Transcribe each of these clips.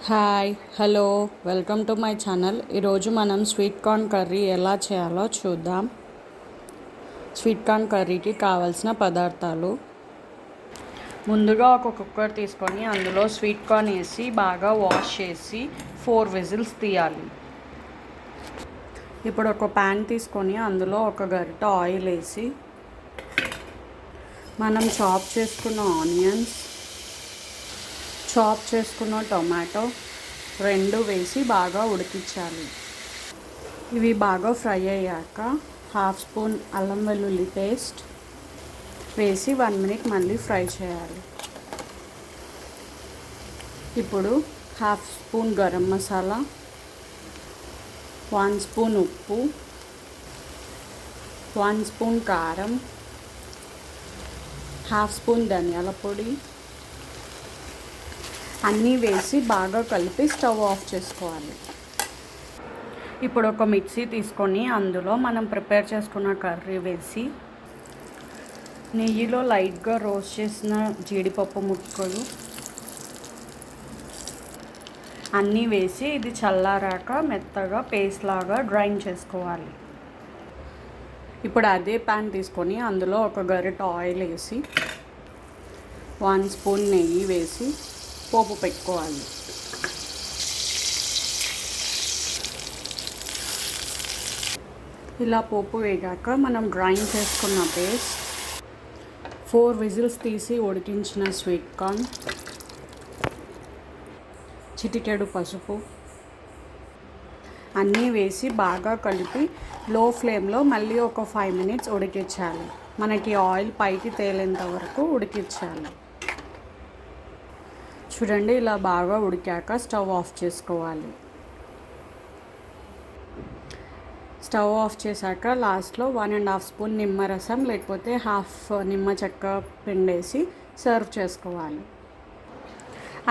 Hi hello welcome to my channel. ఈరోజు మనం sweet corn curry ఎలా చేయాలో చూద్దాం. స్వీట్ కార్న్ కర్రీకి కావాల్సిన పదార్థాలు: ముందుగా ఒక కుక్కర్ తీసుకొని అందులో స్వీట్ కార్న్ వేసి బాగా వాష్ చేసి 4 విజిల్స్ తీయాలి. ఇప్పుడు ఒక ప్యాన్ తీసుకొని అందులో ఒక గరిట ఆయిల్ వేసి మనం చాప్ చేసుకున్న ఆనియన్స్, చాప్ చేసుకున్న టొమాటో 2 వేసి బాగా ఉడికించాలి. ఇవి బాగా ఫ్రై అయ్యాక 1/2 స్పూన్ అల్లం వెల్లుల్లి పేస్ట్ వేసి 1 మినిట్ మళ్ళీ ఫ్రై చేయాలి. ఇప్పుడు 1/2 స్పూన్ గరం మసాలా, 1 స్పూన్ ఉప్పు, 1 స్పూన్ కారం, 1/2 స్పూన్ ధనియాల పొడి అన్నీ వేసి బాగా కలిపి స్టవ్ ఆఫ్ చేసుకోవాలి. ఇప్పుడు ఒక మిక్సీ తీసుకొని అందులో మనం ప్రిపేర్ చేసుకున్న కర్రీ వేసి నెయ్యిలో లైట్గా రోస్ట్ చేసిన జీడిపప్పు ముక్కలు అన్నీ వేసి ఇది చల్లారాక మెత్తగా పేస్ట్ లాగా గ్రైండ్ చేసుకోవాలి. ఇప్పుడు అదే ప్యాన్ తీసుకొని అందులో ఒక గరిట ఆయిల్ వేసి 1 స్పూన్ నెయ్యి వేసి పోపు పెట్టుకోవాలి. ఇలా పోపు వేగాక మనం గ్రైండ్ చేసుకున్న పేస్ట్, 4 విజిల్స్ తీసి ఉడికించిన స్వీట్ కార్న్, చిటికెడు పసుపు అన్నీ వేసి బాగా కలిపి లో ఫ్లేమ్లో మళ్ళీ ఒక 5 మినిట్స్ ఉడికించాలి. మనకి ఆయిల్ పైకి తేలేంత వరకు ఉడికించాలి. చూడండి, ఇలా బాగా ఉడికాక స్టవ్ ఆఫ్ చేసుకోవాలి. స్టవ్ ఆఫ్ చేశాక లాస్ట్లో 1.5 స్పూన్ నిమ్మరసం లేకపోతే 1/2 నిమ్మ చెక్క పిండేసి సర్వ్ చేసుకోవాలి.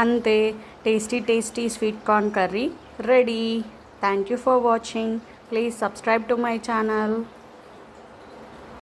అంతే, tasty sweet corn curry ready. Thank you for watching. Please subscribe to my channel.